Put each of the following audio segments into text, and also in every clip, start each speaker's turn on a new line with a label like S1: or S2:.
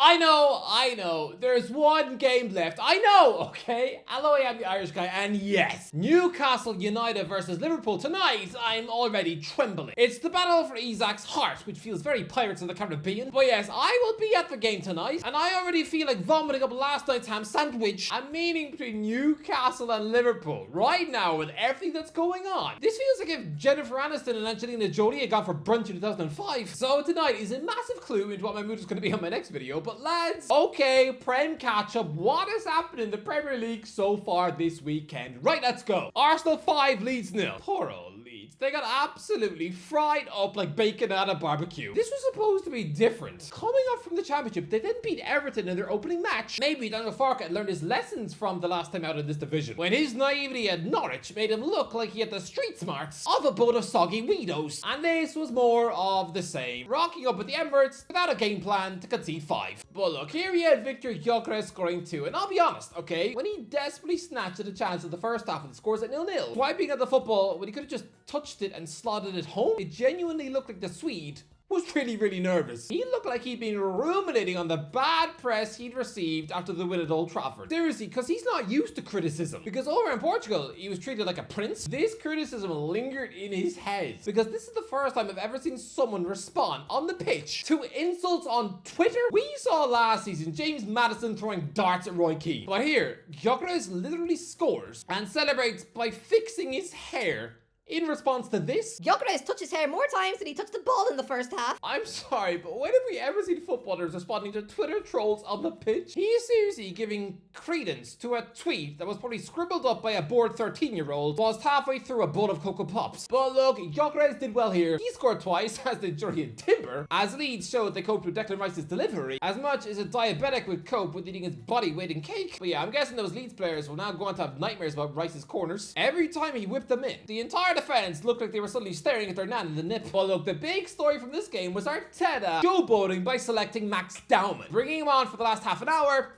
S1: I know. There's one game left. I know, okay? Hello, I am the Irish guy, and yes, Newcastle United versus Liverpool tonight. I'm already trembling. It's the battle for Isaac's heart, which feels very Pirates of the Caribbean. But yes, I will be at the game tonight, and I already feel like vomiting up last night's ham sandwich. I'm meaning between Newcastle and Liverpool right now with everything that's going on. This feels like if Jennifer Aniston and Angelina Jolie had gone for brunch in 2005. So tonight is a massive clue into what my mood is going to be on my next video. But lads, okay, Prem catch up. What has happened in the Premier League so far this weekend? Right, let's go. Arsenal 5, Leeds 0. Poor old Leeds. They got absolutely fried up like bacon at a barbecue. This was supposed to be different. Coming up from the championship, they then beat Everton in their opening match. Maybe Daniel Farke had learned his lessons from the last time out in this division, when his naivety at Norwich made him look like he had the street smarts of a boat of soggy weedos. And this was more of the same. Rocking up at the Emirates without a game plan to concede 5. But look, here he had Victor Gyökeres scoring 2. And I'll be honest, okay, when he desperately snatched at a chance in the first half and scores at 0-0, swiping at the football when he could have just touched it and slotted it home, it genuinely looked like the Swede was really nervous. He looked like he'd been ruminating on the bad press he'd received after the win at Old Trafford. Seriously, because he's not used to criticism. Because over in Portugal, he was treated like a prince. This criticism lingered in his head. Because this is the first time I've ever seen someone respond on the pitch to insults on Twitter. We saw last season James Maddison throwing darts at Roy Keane. But here, Gyökeres literally scores and celebrates by fixing his hair in response to this.
S2: Gyökeres touched his hair more times than he touched the ball in the first half.
S1: I'm sorry, but when have we ever seen footballers responding to Twitter trolls on the pitch? He is seriously giving credence to a tweet that was probably scribbled up by a bored 13-year-old whilst halfway through a bowl of Cocoa Pops. But look, Gyökeres did well here. He scored twice, as did Jurriën Timber, as Leeds showed they coped with Declan Rice's delivery as much as a diabetic would cope with eating his body weight in cake. But yeah, I'm guessing those Leeds players will now go on to have nightmares about Rice's corners every time he whipped them in. The entire defense looked like they were suddenly staring at their nan in the nip. But look, the big story from this game was Arteta showboating by selecting Max Daumann, bringing him on for the last half an hour.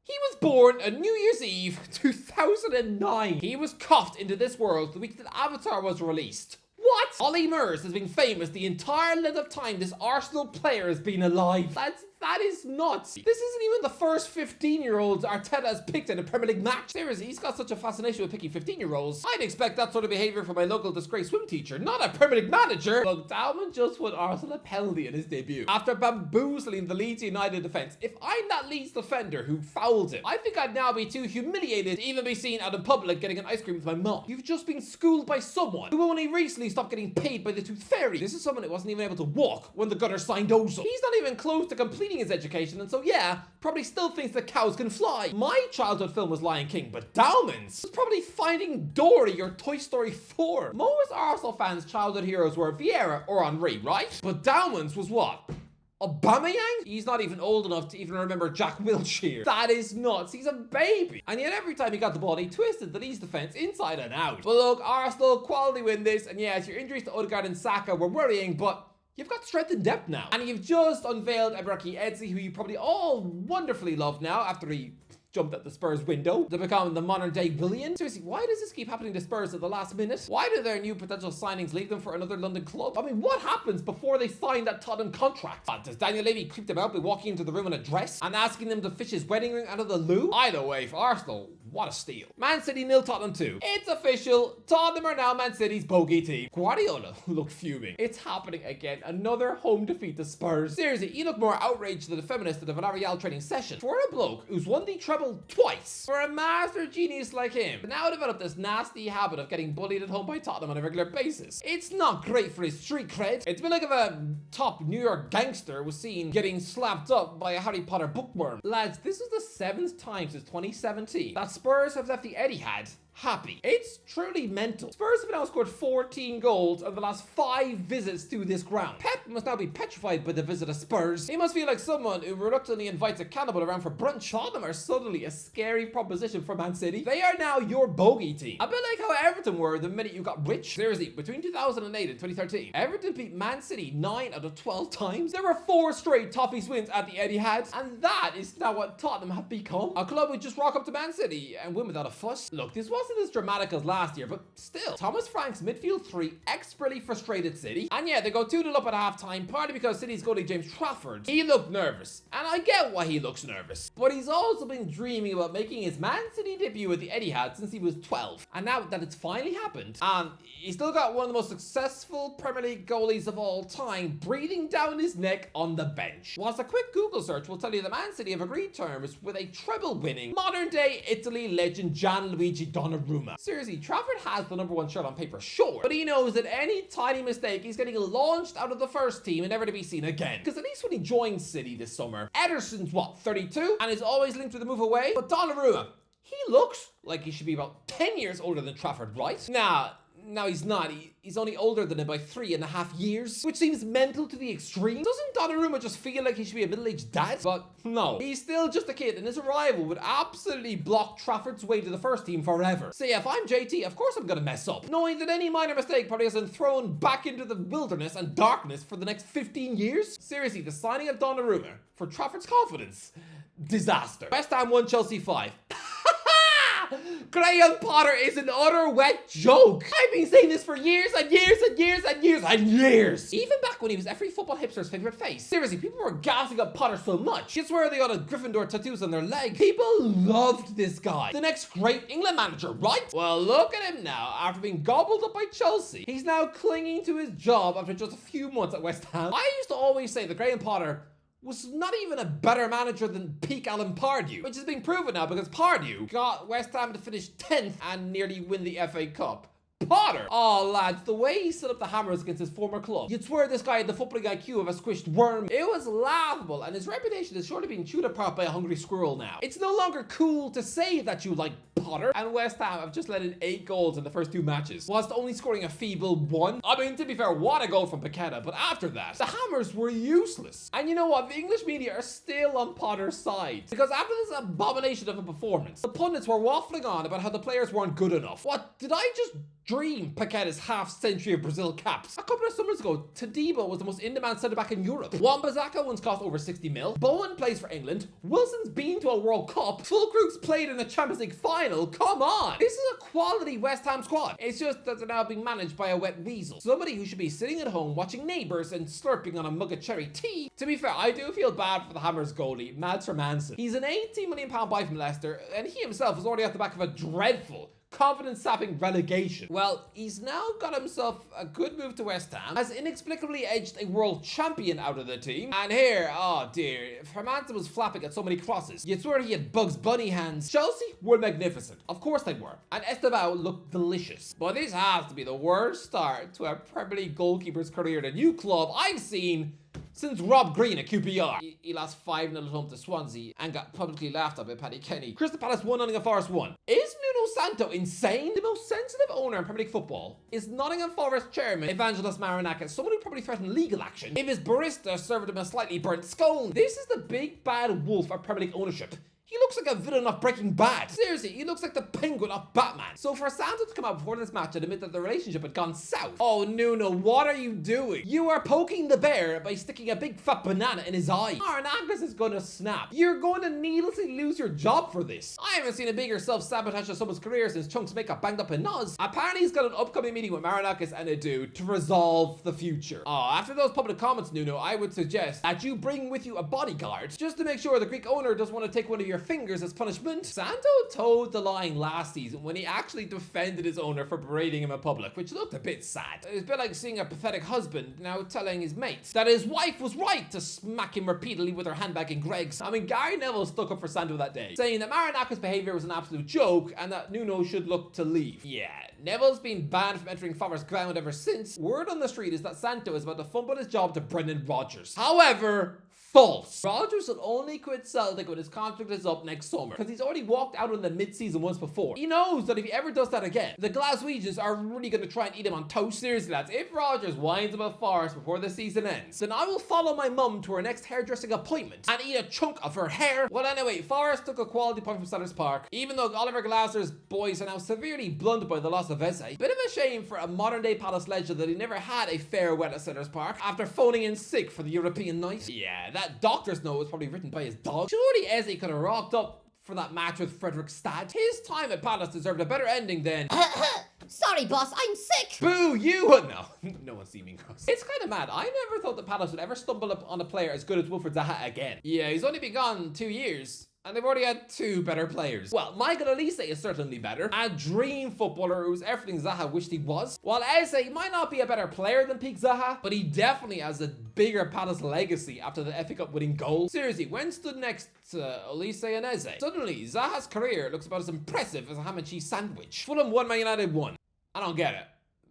S1: He was born on New Year's Eve 2009. He was cuffed into this world the week that Avatar was released. What? Ollie Murs has been famous the entire length of time this Arsenal player has been alive. That is nuts. This isn't even the first 15-year-olds Arteta has picked in a Premier League match. Seriously, he's got such a fascination with picking 15-year-olds. I'd expect that sort of behavior from my local disgraced swim teacher, not a Premier League manager. Look, Daumann just won Arsenal a penalty in his debut after bamboozling the Leeds United defence. If I'm that Leeds defender who fouled him, I think I'd now be too humiliated to even be seen out in public getting an ice cream with my mum. You've just been schooled by someone who only recently stopped getting paid by the Tooth Fairy. This is someone who wasn't even able to walk when the gutter signed Ozil. He's not even close to completing his education, and so yeah, probably still thinks that cows can fly. My childhood film was Lion King, but Daumann's was probably Finding Dory or Toy Story 4. Most Arsenal fans' childhood heroes were Vieira or Henry, right? But Daumann's was what? Aubameyang? He's not even old enough to even remember Jack Wilshere. That is nuts. He's a baby. And yet every time he got the ball, he twisted the Leeds defence inside and out. But look, Arsenal, quality win this. And yes, your injuries to Odegaard and Saka were worrying, but you've got strength and depth now. And you've just unveiled Ebereki Eze, who you probably all wonderfully love now after he jumped at the Spurs window to become the modern day Willian. Seriously, why does this keep happening to Spurs at the last minute? Why do their new potential signings leave them for another London club? I mean, what happens before they sign that Tottenham contract? Does Daniel Levy creep them out by walking into the room in a dress and asking them to fish his wedding ring out of the loo? Either way, for Arsenal, what a steal. Man City 0, Tottenham 2. It's official. Tottenham are now Man City's bogey team. Guardiola looked fuming. It's happening again. Another home defeat to Spurs. Seriously, he looked more outraged than a feminist at a Villarreal training session. For a bloke who's won the treble twice, for a master genius like him, to now develop this nasty habit of getting bullied at home by Tottenham on a regular basis. It's not great for his street cred. It's been like if a top New York gangster was seen getting slapped up by a Harry Potter bookworm. Lads, this is the 7th time since 2017 that Spurs have left the Etihad happy. It's truly mental. Spurs have now scored 14 goals in the last 5 visits to this ground. Pep must now be petrified by the visit of Spurs. He must feel like someone who reluctantly invites a cannibal around for brunch. Tottenham are suddenly a scary proposition for Man City. They are now your bogey team. A bit like how Everton were the minute you got rich. Seriously, between 2008 and 2013, Everton beat Man City 9 out of 12 times. There were 4 straight Toffees wins at the Etihad, and that is now what Tottenham have become. A club would just rock up to Man City and win without a fuss. Look, this wasn't wasn't as dramatic as last year, but still. Thomas Frank's midfield three expertly frustrated City. And yeah, they go 2-0 up at half-time, partly because City's goalie James Trafford, he looked nervous. And I get why he looks nervous. But he's also been dreaming about making his Man City debut at the Etihad since he was 12. And now that it's finally happened, and he's still got one of the most successful Premier League goalies of all time breathing down his neck on the bench. Whilst a quick Google search will tell you that Man City have agreed terms with a treble-winning, modern-day Italy legend Gianluigi Donnarumma. Seriously, Trafford has the #1 shirt on paper, sure, but he knows that any tiny mistake, he's getting launched out of the first team and never to be seen again. Because at least when he joined City this summer, Ederson's what, 32? And is always linked with the move away? But Donnarumma, he looks like he should be about 10 years older than Trafford, right? No, he's not. He's only older than him by 3.5 years, which seems mental to the extreme. Doesn't Donnarumma just feel like he should be a middle-aged dad? But no, he's still just a kid, and his arrival would absolutely block Trafford's way to the first team forever. So yeah, if I'm JT, of course I'm gonna mess up, knowing that any minor mistake probably has been thrown back into the wilderness and darkness for the next 15 years. Seriously, the signing of Donnarumma for Trafford's confidence, disaster. West Ham 1, Chelsea 5. Graham Potter is an utter wet joke. I've been saying this for years and years and years and years and years. Even back when he was every football hipster's favourite face. Seriously, people were gassing up Potter so much. It's where they got a Gryffindor tattoos on their leg. People loved this guy. The next great England manager, right? Well, look at him now. After being gobbled up by Chelsea, he's now clinging to his job after just a few months at West Ham. I used to always say that Graham Potter was not even a better manager than peak Alan Pardew, which is being proven now because Pardew got West Ham to finish 10th and nearly win the FA Cup. Potter! Oh, lads, the way he set up the hammers against his former club. You'd swear this guy had the footballing IQ of a squished worm. It was laughable, and his reputation is surely being chewed apart by a hungry squirrel now. It's no longer cool to say that you like Potter, and West Ham have just let in 8 goals in the first 2 matches, whilst only scoring a feeble 1. I mean, to be fair, what a goal from Paqueta, but after that, the hammers were useless. And you know what? The English media are still on Potter's side, because after this abomination of a performance, the pundits were waffling on about how the players weren't good enough. What, did I just dream Paqueta's half-century of Brazil caps? A couple of summers ago, Tadibo was the most in-demand centre-back in Europe. Wan-Bissaka once cost over 60 mil. Bowen plays for England. Wilson's been to a World Cup. Fulkrug's played in the Champions League final. Come on! This is a quality West Ham squad. It's just that they're now being managed by a wet weasel. Somebody who should be sitting at home watching Neighbours and slurping on a mug of cherry tea. To be fair, I do feel bad for the Hammers goalie, Mads Hermansen. He's an £18 million buy from Leicester, and he himself is already at the back of a dreadful, confidence-sapping relegation. Well, he's now got himself a good move to West Ham, has inexplicably edged a world champion out of the team, and here, oh dear, Hermansen was flapping at so many crosses. You'd swear he had Bugs Bunny hands. Chelsea were magnificent. Of course they were. And Estevao looked delicious. But this has to be the worst start to a Premier League goalkeeper's career at a new club I've seen since Rob Green at QPR. He lost 5-0 at home to Swansea and got publicly laughed at by Paddy Kenny. Crystal Palace 1, Nottingham Forest 1. Is Nuno Santo insane? The most sensitive owner in Premier League football is Nottingham Forest chairman Evangelos Marinakis, someone who probably threatened legal action if his barista served him a slightly burnt scone. This is the big bad wolf of Premier League ownership. He looks like a villain of Breaking Bad. Seriously, he looks like the Penguin of Batman. So for Santo to come out before this match and admit that the relationship had gone south. Oh, Nuno, what are you doing? You are poking the bear by sticking a big fat banana in his eye. Marinakis is gonna snap. You're going to needlessly lose your job for this. I haven't seen a bigger self-sabotage of someone's career since Chunks makeup banged up in Noz. Apparently he's got an upcoming meeting with Marinakis and a dude to resolve the future. Oh, after those public comments, Nuno, I would suggest that you bring with you a bodyguard just to make sure the Greek owner doesn't want to take one of your fingers as punishment. Santo towed the line last season when he actually defended his owner for berating him in public, which looked a bit sad. It's a bit like seeing a pathetic husband now telling his mates that his wife was right to smack him repeatedly with her handbag in Greg's. I mean, Gary Neville stuck up for Santo that day, saying that Marinakis' behaviour was an absolute joke and that Nuno should look to leave. Yeah, Neville's been banned from entering Forest ground ever since. Word on the street is that Santo is about to fumble his job to Brendan Rodgers. However, false. Rodgers will only quit Celtic when his contract is up next summer, because he's already walked out on the mid-season once before. He knows that if he ever does that again, the Glaswegians are really going to try and eat him on toast. Seriously, lads, if Rodgers whines about Forest before the season ends, then I will follow my mum to her next hairdressing appointment and eat a chunk of her hair. Well, anyway, Forest took a quality point from Sellers Park, even though Oliver Glasser's boys are now severely blunted by the loss of Eze. Bit of a shame for a modern-day Palace legend that he never had a farewell at Sellers Park after phoning in sick for the European night. Yeah, that doctor's note was probably written by his dog. Surely Eze could have rocked up for that match with Frederick Stad. His time at Palace deserved a better ending than...
S2: Sorry, boss, I'm sick.
S1: Boo, you! No, no one's seen me cross. It's kind of mad. I never thought that Palace would ever stumble up on a player as good as Wilfried Zaha again. Yeah, he's only been gone 2 years. And they've already had 2 better players. Well, Michael Olise is certainly better. A dream footballer who's everything Zaha wished he was. While Eze might not be a better player than peak Zaha, but he definitely has a bigger Palace legacy after the FA Cup winning goal. Seriously, when stood next to Olise and Eze? Suddenly, Zaha's career looks about as impressive as a ham and cheese sandwich. Fulham won, Man United won. I don't get it.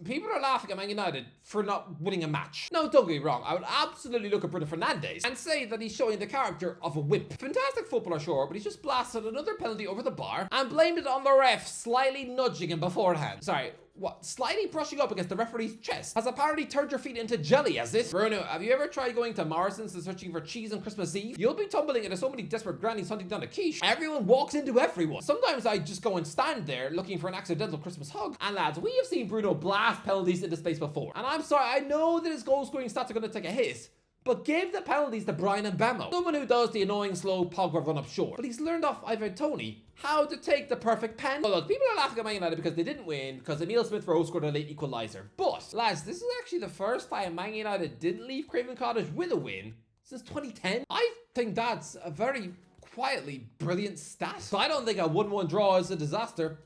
S1: People are laughing at Man United for not winning a match. No, don't get me wrong. I would absolutely look at Bruno Fernandes and say that he's showing the character of a wimp. Fantastic footballer, sure, but he's just blasted another penalty over the bar and blamed it on the ref slightly nudging him beforehand. Sorry, what? Slightly brushing up against the referee's chest has apparently turned your feet into jelly, has it? Bruno, have you ever tried going to Morrison's and searching for cheese on Christmas Eve? You'll be tumbling into so many desperate grannies hunting down a quiche. Everyone walks into everyone. Sometimes I just go and stand there looking for an accidental Christmas hug. And lads, we have seen Bruno blast penalties into space before. And I'm sorry, I know that his goal scoring stats are going to take a hit, but give the penalties to Brian and Bamo, someone who does the annoying slow Pogba run up short. But he's learned off Ivan Toney how to take the perfect pen. Well, look, people are laughing at Man United because they didn't win, because Emile Smith-Rowe scored a late equaliser. But, lads, this is actually the first time Man United didn't leave Craven Cottage with a win since 2010. I think that's a very quietly brilliant stat. So I don't think a 1-1 draw is a disaster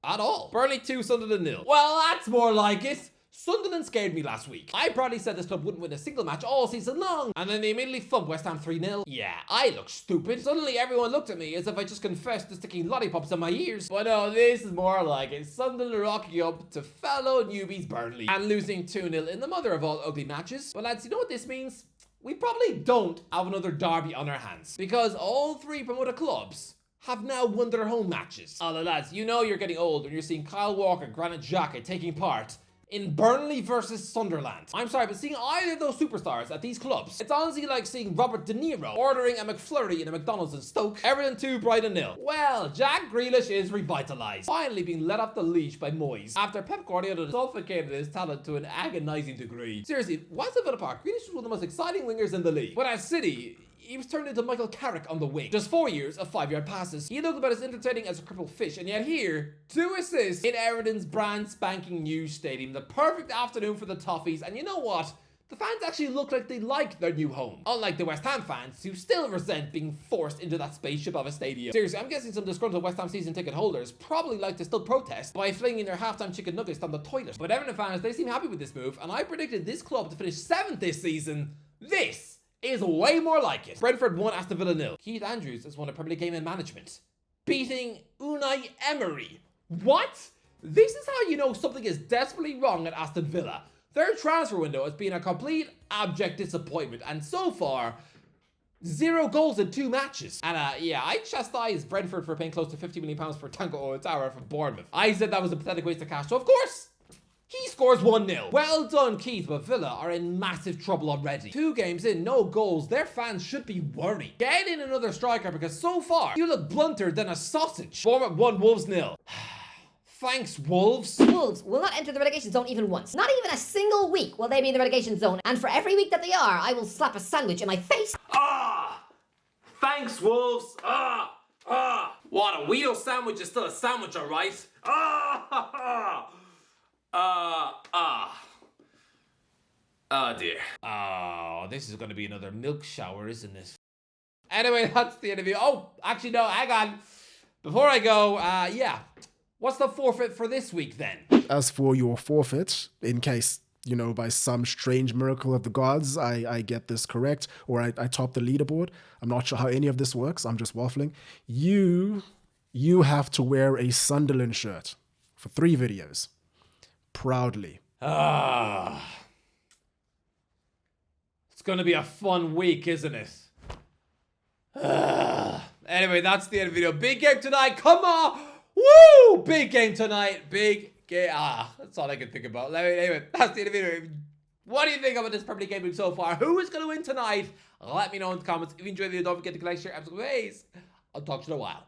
S1: at all. Burnley 2, Sunderland 0. Well, that's more like it. Sunderland scared me last week. I proudly said this club wouldn't win a single match all season long, and then they immediately thumped West Ham 3-0. Yeah, I look stupid. Suddenly everyone looked at me as if I just confessed to sticking lollipops in my ears. But no, this is more like it. Sunderland rocking up to fellow newbies Burnley and losing 2-0 in the mother of all ugly matches. But lads, you know what this means? We probably don't have another derby on our hands, because all 3 promoted clubs have now won their home matches. Although lads, you know you're getting old when you're seeing Kyle Walker, Granit Xhaka taking part in Burnley versus Sunderland. I'm sorry, but seeing either of those superstars at these clubs, it's honestly like seeing Robert De Niro ordering a McFlurry in a McDonald's in Stoke. Everton 2, Brighton 0. Well, Jack Grealish is revitalised, finally being let off the leash by Moyes after Pep Guardiola suffocated his talent to an agonising degree. Seriously, whilst at Villa Park, Grealish was one of the most exciting wingers in the league. But at City, he was turned into Michael Carrick on the wing. Just 4 years of 5-yard passes. He looked about as entertaining as a crippled fish, and yet here, 2 assists in Everton's brand spanking new stadium. The perfect afternoon for the Toffees, and you know what? The fans actually look like they like their new home. Unlike the West Ham fans, who still resent being forced into that spaceship of a stadium. Seriously, I'm guessing some disgruntled West Ham season ticket holders probably like to still protest by flinging their halftime chicken nuggets down the toilet. But Everton fans, they seem happy with this move, and I predicted this club to finish 7th this season. This is way more like it. Brentford 1, Aston Villa 0. Keith Andrews has won a Premier League game in management, beating Unai Emery. What? This is how you know something is desperately wrong at Aston Villa. Their transfer window has been a complete abject disappointment, and so far, 0 goals in 2 matches. And yeah, I chastised Brentford for paying close to £50 million for Tanko Otawa from Bournemouth. I said that was a pathetic waste of cash, so of course, he scores 1-0. Well done, Keith, but Villa are in massive trouble already. 2 games in, no goals. Their fans should be worried. Get in another striker, because so far, you look blunter than a sausage. Bournemouth 1, Wolves 0. Thanks, Wolves.
S2: Wolves will not enter the relegation zone even once. Not even a single week will they be in the relegation zone. And for every week that they are, I will slap a sandwich in my face.
S1: Thanks, Wolves. What, a Weedle sandwich is still a sandwich, alright? Oh dear. Oh, this is gonna be another milk shower, isn't it? Anyway, that's the interview. Oh, actually no, hang on. Before I go, yeah. What's the forfeit for this week then?
S3: As for your forfeit, in case, you know, by some strange miracle of the gods, I get this correct, or I top the leaderboard. I'm not sure how any of this works. I'm just waffling. You have to wear a Sunderland shirt for 3 videos. Proudly.
S1: It's gonna be a fun week, isn't it? Anyway, that's the end of the video. Big game tonight. Come on. Woo! Big game tonight. Big game. That's all I can think about. Anyway, that's the end of the video. What do you think about this Premier League game so far? Who is going to win tonight? Let me know in the comments. If you enjoyed the video, don't forget to like, share, and subscribe. I'll talk to you in a while.